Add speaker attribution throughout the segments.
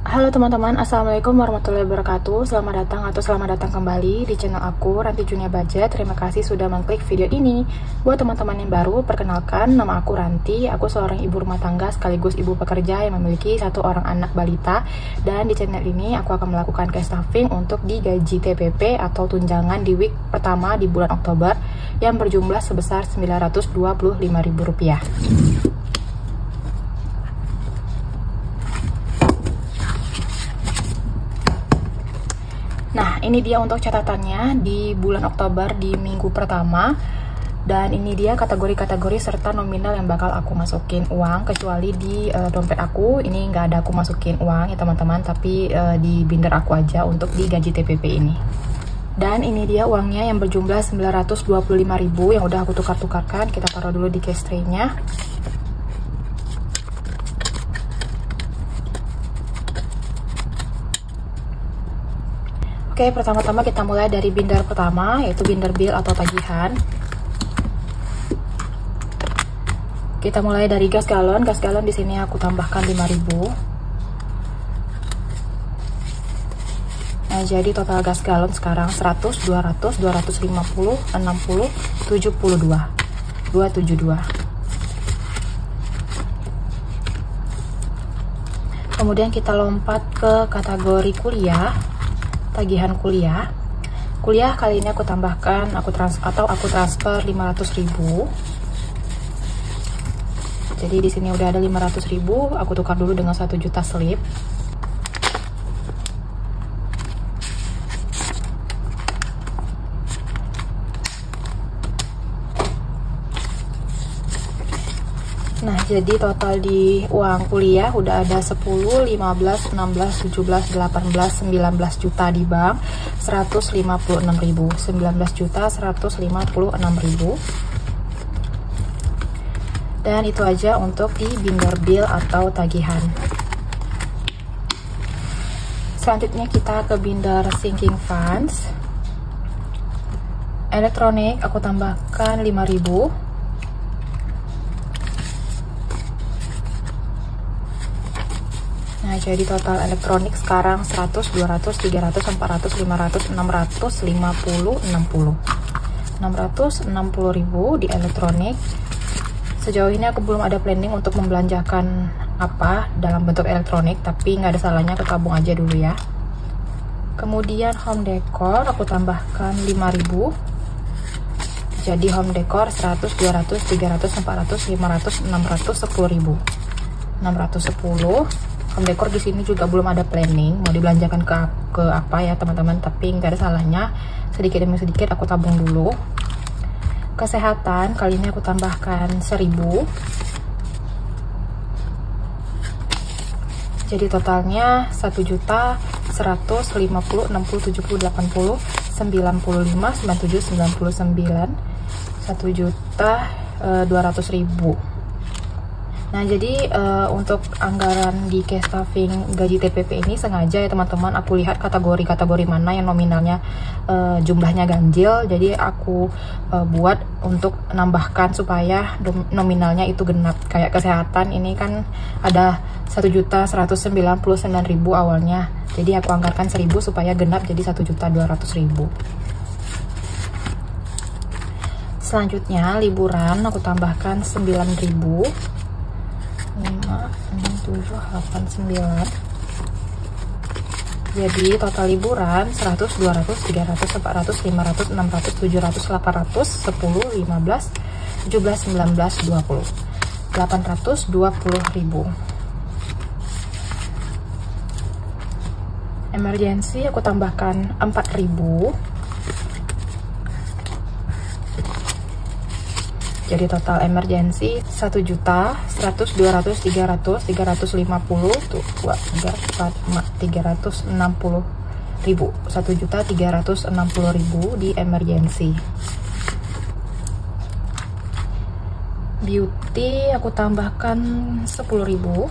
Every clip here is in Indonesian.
Speaker 1: Halo teman-teman, assalamualaikum warahmatullahi wabarakatuh. Selamat datang kembali di channel aku, Ranti Junia Budget. Terima kasih sudah mengklik video ini. Buat teman-teman yang baru, perkenalkan, nama aku Ranti. Aku seorang ibu rumah tangga sekaligus ibu pekerja yang memiliki 1 orang anak balita. Dan di channel ini aku akan melakukan cash stuffing untuk di gaji TPP atau tunjangan di week pertama di bulan Oktober yang berjumlah sebesar Rp925.000. Nah, ini dia untuk catatannya di bulan Oktober di minggu pertama. Dan ini dia kategori-kategori serta nominal yang bakal aku masukin uang. Kecuali di dompet aku, ini nggak ada aku masukin uang ya teman-teman. Tapi di binder aku aja untuk di gaji TPP ini. Dan ini dia uangnya yang berjumlah Rp925.000 yang udah aku tukar-tukarkan. Kita taruh dulu di cash tray-nya. Oke, pertama-tama kita mulai dari binder pertama, yaitu binder bill atau tagihan. Kita mulai dari gas galon. Gas galon di sini aku tambahkan 5.000. Nah, jadi total gas galon sekarang 100, 200, 250, 60, 72. 272. Kemudian kita lompat ke kategori kuliah. Tagihan kuliah kali ini aku tambahkan, aku transfer 500.000. Jadi di sini udah ada 500.000, aku tukar dulu dengan 1 juta slip. Nah, jadi total di uang kuliah udah ada 10, 15, 16, 17, 18, 19 juta di bank, 156.000, 19 juta 156.000. Dan itu aja untuk di binder bill atau tagihan. Selanjutnya kita ke binder sinking funds. Elektronik aku tambahkan 5.000. Nah, jadi total elektronik sekarang 100, 200, 300, 400, 500, 600, 50, 60. 660.000 di elektronik. Sejauh ini aku belum ada planning untuk membelanjakan apa dalam bentuk elektronik, tapi nggak ada salahnya aku tabung aja dulu ya. Kemudian home decor aku tambahkan 5.000. Jadi home decor 100, 200, 300, 400, 500, 600, 10.000. 610. Home decor di sini juga belum ada planning mau dibelanjakan ke apa ya teman-teman, tapi nggak ada salahnya sedikit demi sedikit aku tabung dulu. Kesehatan kali ini aku tambahkan 1.000. Jadi totalnya 1 juta 100, 50, 60, 70, 80, 95, 97, 99, 1 juta 200.000. Nah, jadi untuk anggaran di cash stuffing gaji TPP ini sengaja ya teman-teman aku lihat kategori-kategori mana yang nominalnya jumlahnya ganjil. Jadi aku buat untuk nambahkan supaya nominalnya itu genap. Kayak kesehatan ini kan ada 1.199.000 awalnya. Jadi aku anggarkan 1.000 supaya genap jadi 1.200.000. Selanjutnya liburan aku tambahkan 9.000. 5, 6, 7, 8, 9. Jadi total liburan 100, 200, 300, 400, 500, 600, 700, 800, 10, 15, 17, 19, 20. 820.000. Emergency aku tambahkan 4.000. Jadi total emergency 1 juta 100, 200, 300, 350, 2, 3, 4, 5, 360.000. 1 juta 360.000 di emergency. Beauty aku tambahkan 10.000.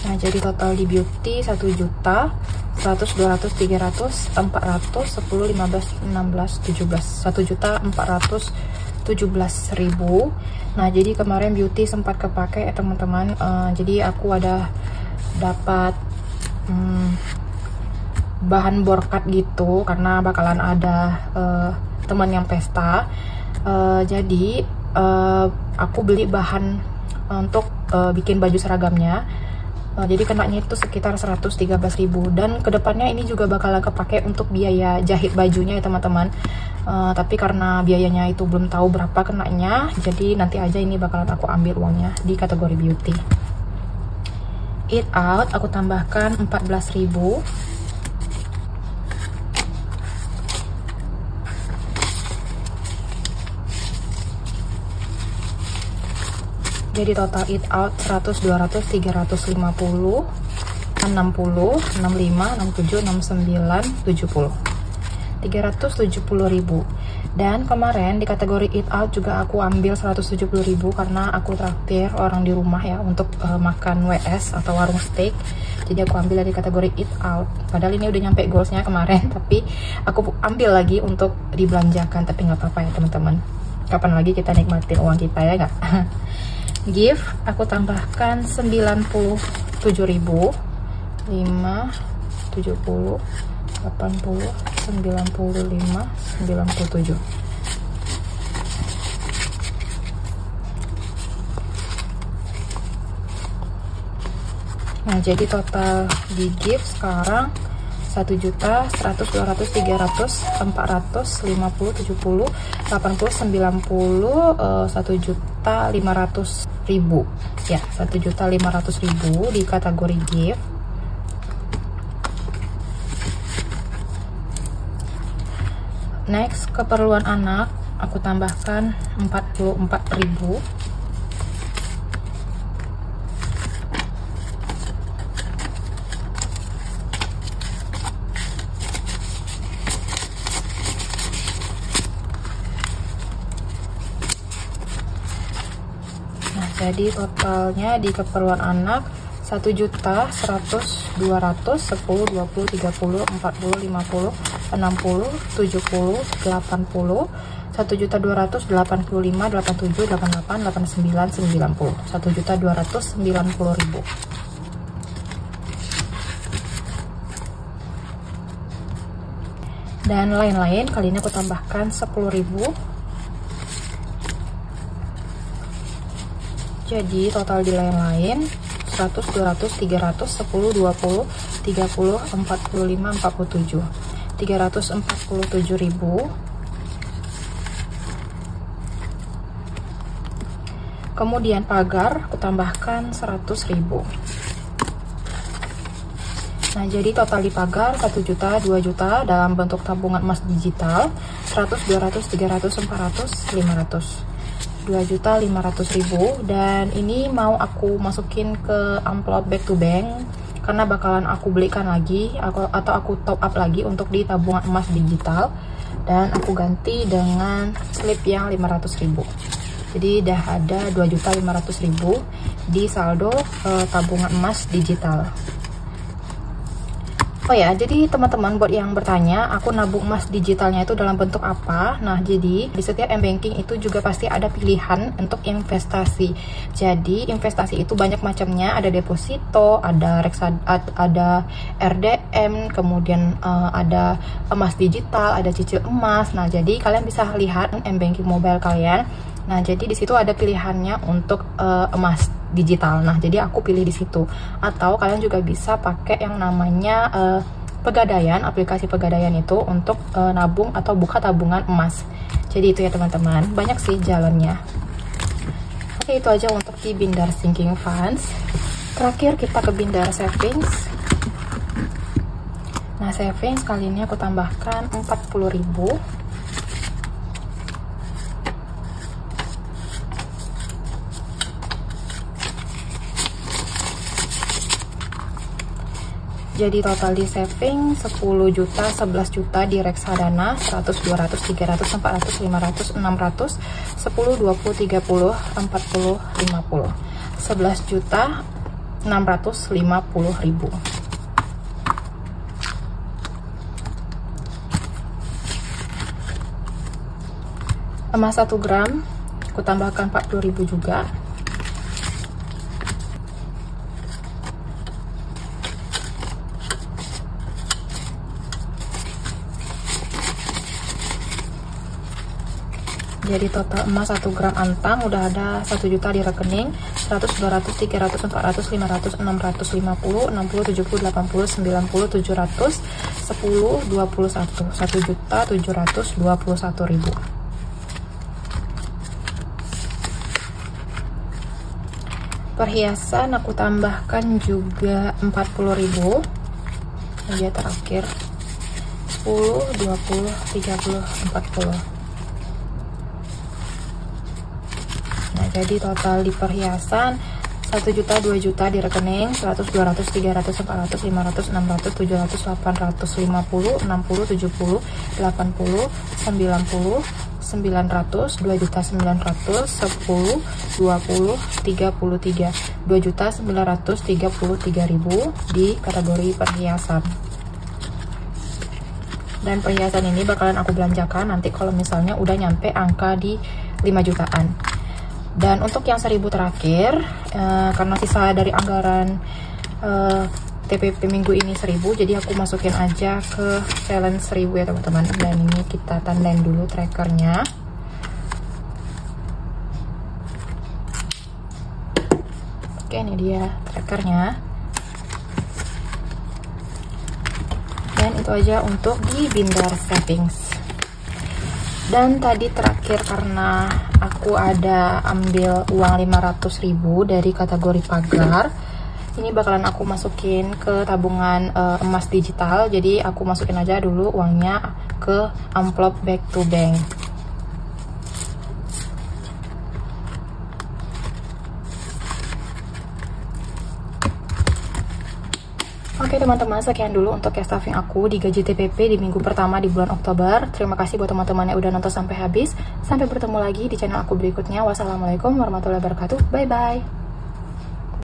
Speaker 1: Nah, jadi total di beauty 1 juta 100, 200, 300, 400, 10, 15, 16, 17, 1.400.000 17.000. Nah, jadi kemarin beauty sempat kepake ya teman-teman. Jadi aku ada dapat bahan borkat gitu karena bakalan ada teman yang pesta. Jadi aku beli bahan untuk bikin baju seragamnya. Jadi kenanya itu sekitar 113.000, dan kedepannya ini juga bakalan kepake untuk biaya jahit bajunya ya teman-teman. Tapi karena biayanya itu belum tahu berapa kenanya, jadi nanti aja ini bakalan aku ambil uangnya di kategori beauty. Eat out aku tambahkan 14.000. Jadi total eat out 100, 200, 350, 60, 65, 67, 69, 70. 370.000. Dan kemarin di kategori eat out juga aku ambil 170.000 karena aku traktir orang di rumah ya untuk makan WS atau warung steak. Jadi aku ambil dari kategori eat out. Padahal ini udah nyampe goalsnya kemarin, tapi aku ambil lagi untuk dibelanjakan. Tapi nggak apa-apa ya teman-teman. Kapan lagi kita nikmatin uang kita ya nggak? Gift aku tambahkan 97.000, 5, 70, 80, 95, 97. Nah, jadi total di gift sekarang 1 juta, 100, 200, 300, 400, 50, 70, 80, 90, 1.500.000 ya, 1.500.000 di kategori gift. Next, keperluan anak aku tambahkan 44.000. Jadi totalnya di keperluan anak 1 juta, 100, 200, 10, 20, 30, 40, 50, 60, 70, 80, 1 juta 200, 85, 87, 88, 89, 90, 1 juta 290.000. Dan lain-lain kali ini aku tambahkan 10.000. Jadi total di lain-lain 100, 200, 300, 10, 20, 30, 45, 47, 347.000. Kemudian pagar aku tambahkan 100.000. Nah, jadi total di pagar 1 juta, 2 juta dalam bentuk tabungan emas digital, 100, 200, 300, 400, 500. 2.500.000, dan ini mau aku masukin ke amplop back to bank karena bakalan aku belikan lagi atau aku top up lagi untuk di tabungan emas digital, dan aku ganti dengan slip yang 500.000. Jadi udah ada 2.500.000 di saldo tabungan emas digital. Oh ya, jadi teman-teman buat yang bertanya, aku nabung emas digitalnya itu dalam bentuk apa? Nah, jadi di setiap m-banking itu juga pasti ada pilihan untuk investasi. Jadi investasi itu banyak macamnya, ada deposito, ada ada RDM, kemudian ada emas digital, ada cicil emas. Nah, jadi kalian bisa lihat m-banking mobile kalian. Nah, jadi di situ ada pilihannya untuk emas digital. Nah, jadi aku pilih di situ. Atau kalian juga bisa pakai yang namanya Pegadaian, aplikasi Pegadaian itu untuk nabung atau buka tabungan emas. Jadi itu ya teman-teman, banyak sih jalannya. Oke, itu aja untuk di Bindar Sinking Funds. Terakhir kita ke Bindar Savings. Nah, savings kali ini aku tambahkan 40.000. Jadi total di saving 10 juta, 11 juta di reksadana, 100, 200, 300, 400, 500, 600, 10, 20, 30, 40, 50. 11 juta 650.000. Emas 1 gram aku tambahkan 40.000 juga. Jadi total emas 1 gram antang udah ada 1 juta di rekening. 100, 200, 300, 400, 500, 600, 50, 60, 70, 80, 90, 700, 10, 21, 1.721.000. Perhiasan aku tambahkan juga 40.000. Ini terakhir 10, 20, 30, 40. Nah, jadi total di perhiasan 1 juta, 2 juta di rekening, 100, 200, 300, 400, 500, 600, 700, 800, 50, 60, 70, 80, 90, 900, 2 juta 900, 10, 20, 33, 2 juta 933.000 di kategori perhiasan. Dan perhiasan ini bakalan aku belanjakan nanti kalau misalnya udah nyampe angka di 5 jutaan. Dan untuk yang 1000 terakhir, karena sisa dari anggaran TPP minggu ini 1000, jadi aku masukin aja ke challenge 1000 ya teman-teman. Dan ini kita tandain dulu trackernya. Oke, ini dia trackernya. Dan itu aja untuk di Bindar Savings. Dan tadi terakhir karena aku ada ambil uang 500.000 dari kategori pagar, ini bakalan aku masukin ke tabungan emas digital. Jadi aku masukin aja dulu uangnya ke amplop back to bank. Oke teman-teman, sekian dulu untuk cash stuffing aku di gaji TPP di minggu pertama di bulan Oktober. Terima kasih buat teman-teman yang udah nonton sampai habis. Sampai bertemu lagi di channel aku berikutnya. Wassalamualaikum warahmatullahi wabarakatuh. Bye-bye.